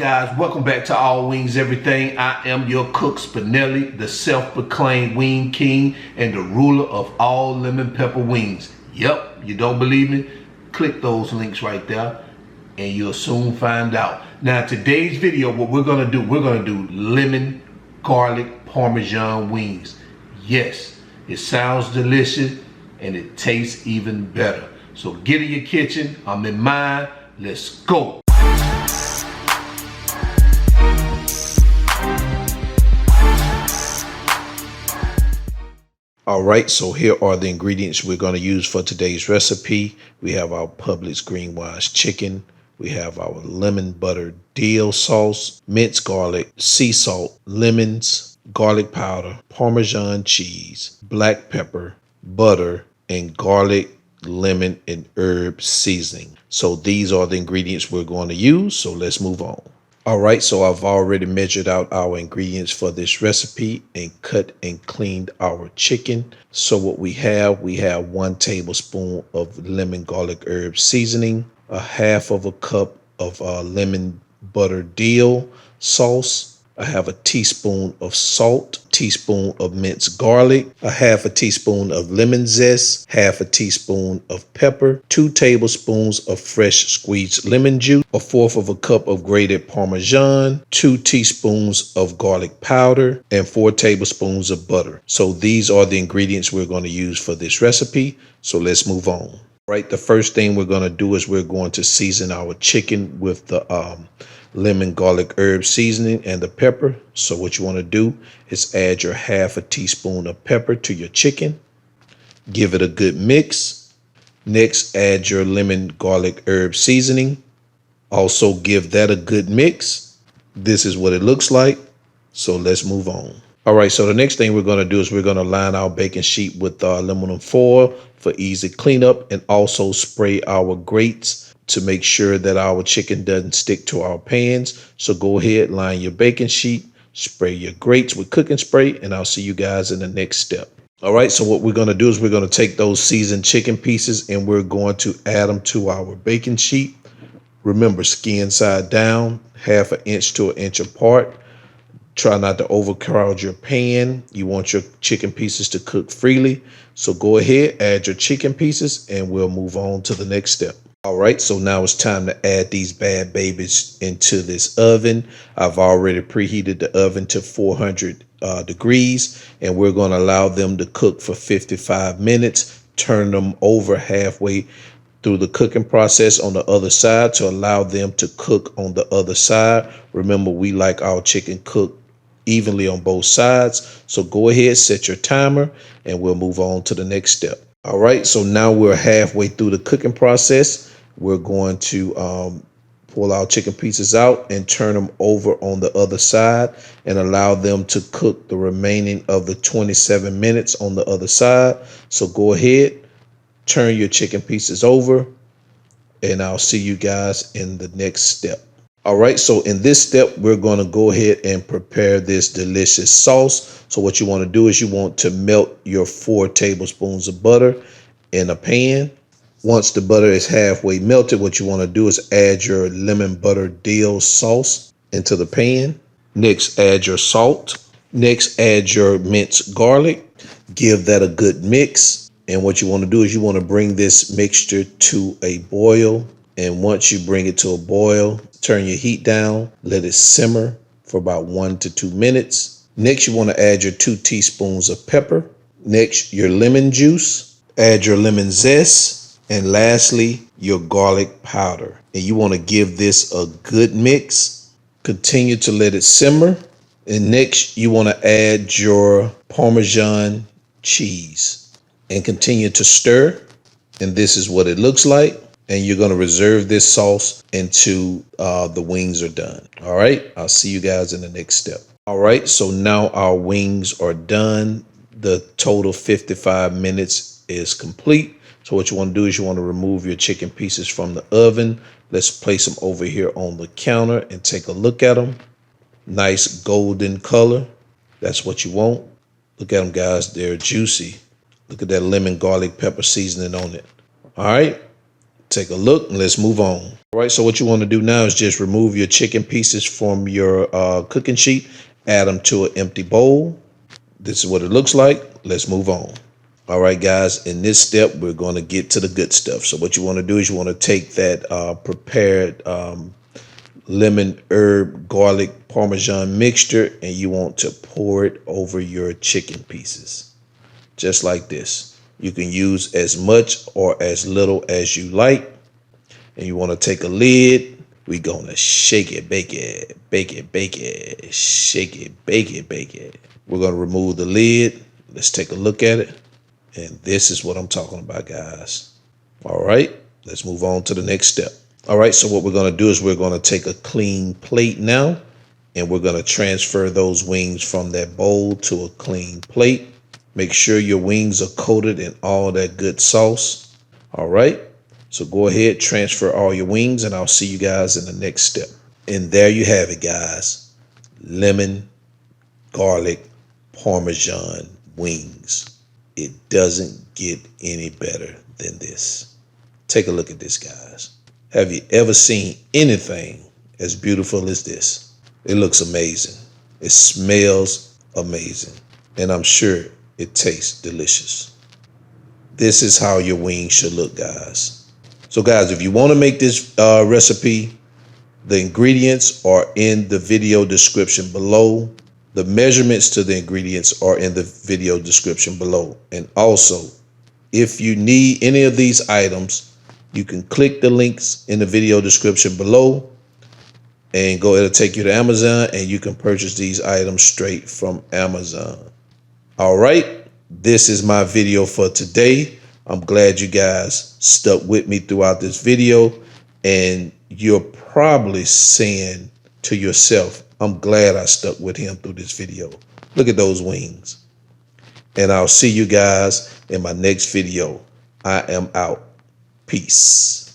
guys? Welcome back to All Wings Everything. I am your cook Spinelli, the self-proclaimed wing king and the ruler of all lemon pepper wings. Yep, you don't believe me? Click those links right there and you'll soon find out. Now today's video, what we're gonna do lemon garlic Parmesan wings. Yes, it sounds delicious and it tastes even better. So get in your kitchen, I'm in mine, let's go. All right, so here are the ingredients we're going to use for today's recipe. We have our Publix green wise chicken. We have our lemon butter dill sauce, minced garlic, sea salt, lemons, garlic powder, Parmesan cheese, black pepper, butter, and garlic, lemon, and herb seasoning. So these are the ingredients we're going to use. So let's move on. All right, so I've already measured out our ingredients for this recipe and cut and cleaned our chicken. So what we have 1 tablespoon of lemon garlic herb seasoning, a half of a cup of lemon butter dill sauce. I have a teaspoon of salt, teaspoon of minced garlic, a half a teaspoon of lemon zest, half a teaspoon of pepper, 2 tablespoons of fresh squeezed lemon juice, a fourth of a cup of grated Parmesan, 2 teaspoons of garlic powder, and 4 tablespoons of butter. So these are the ingredients we're going to use for this recipe. So let's move on. Right, the first thing we're going to do is we're going to season our chicken with the lemon garlic herb seasoning and the pepper. So what you want to do is add your half a teaspoon of pepper to your chicken. Give it a good mix. Next, add your lemon garlic herb seasoning. Also give that a good mix. This is what it looks like. So let's move on. All right, so the next thing we're going to do is we're going to line our baking sheet with aluminum foil for easy cleanup and also spray our grates to make sure that our chicken doesn't stick to our pans. So go ahead, line your baking sheet, spray your grates with cooking spray, and I'll see you guys in the next step. All right, so what we're going to do is we're going to take those seasoned chicken pieces and we're going to add them to our baking sheet. Remember, skin side down, 1/2 inch to 1 inch apart. Try not to overcrowd your pan. You want your chicken pieces to cook freely. So go ahead, add your chicken pieces, and we'll move on to the next step. All right, so now it's time to add these bad babies into this oven. I've already preheated the oven to 400 degrees, and we're going to allow them to cook for 55 minutes. Turn them over halfway through the cooking process on the other side to allow them to cook on the other side. Remember, we like our chicken cooked evenly on both sides. So go ahead, set your timer, and we'll move on to the next step. All right, so now we're halfway through the cooking process. We're going to pull our chicken pieces out and turn them over on the other side and allow them to cook the remaining of the 27 minutes on the other side. So go ahead, turn your chicken pieces over, and I'll see you guys in the next step. All right, so in this step, we're going to go ahead and prepare this delicious sauce. So what you want to do is you want to melt your 4 tablespoons of butter in a pan. Once the butter is halfway melted, what you want to do is add your lemon butter dill sauce into the pan. Next, add your salt. Next, add your minced garlic. Give that a good mix. And what you want to do is you want to bring this mixture to a boil. And once you bring it to a boil, turn your heat down, let it simmer for about 1 to 2 minutes. Next, you want to add your 2 teaspoons of pepper. Next, your lemon juice, add your lemon zest, and lastly, your garlic powder. And you want to give this a good mix. Continue to let it simmer. And next, you want to add your Parmesan cheese and continue to stir. And this is what it looks like. And you're going to reserve this sauce until the wings are done. All right, I'll see you guys in the next step. All right, so now our wings are done. The total 55 minutes is complete. So what you want to do is you want to remove your chicken pieces from the oven. Let's place them over here on the counter and take a look at them. Nice golden color. That's what you want. Look at them, guys. They're juicy. Look at that lemon garlic pepper seasoning on it. All right. Take a look and let's move on. All right, so what you want to do now is just remove your chicken pieces from your cooking sheet, add them to an empty bowl. This is what it looks like. Let's move on. All right, guys, in this step, we're going to get to the good stuff. So what you want to do is you want to take that prepared lemon herb garlic parmesan mixture, and you want to pour it over your chicken pieces, just like this. You can use as much or as little as you like. And you want to take a lid. We're going to shake it, bake it, bake it, bake it, shake it, bake it, bake it. We're going to remove the lid. Let's take a look at it. And this is what I'm talking about, guys. All right, let's move on to the next step. All right, so what we're going to do is we're going to take a clean plate now, and we're going to transfer those wings from that bowl to a clean plate. Make sure your wings are coated in all that good sauce. All right, so go ahead, transfer all your wings, and I'll see you guys in the next step. And there you have it, guys. Lemon garlic Parmesan wings. It doesn't get any better than this. Take a look at this, guys. Have you ever seen anything as beautiful as this? It looks amazing. It smells amazing. And I'm sure it tastes delicious. This is how your wings should look, guys. So, guys, if you want to make this recipe, the ingredients are in the video description below. The measurements to the ingredients are in the video description below. And also, if you need any of these items, you can click the links in the video description below and go ahead and take you to Amazon, and you can purchase these items straight from Amazon. All right, this is my video for today. I'm glad you guys stuck with me throughout this video, and you're probably saying to yourself, I'm glad I stuck with him through this video. Look at those wings. And I'll see you guys in my next video. I am out. Peace.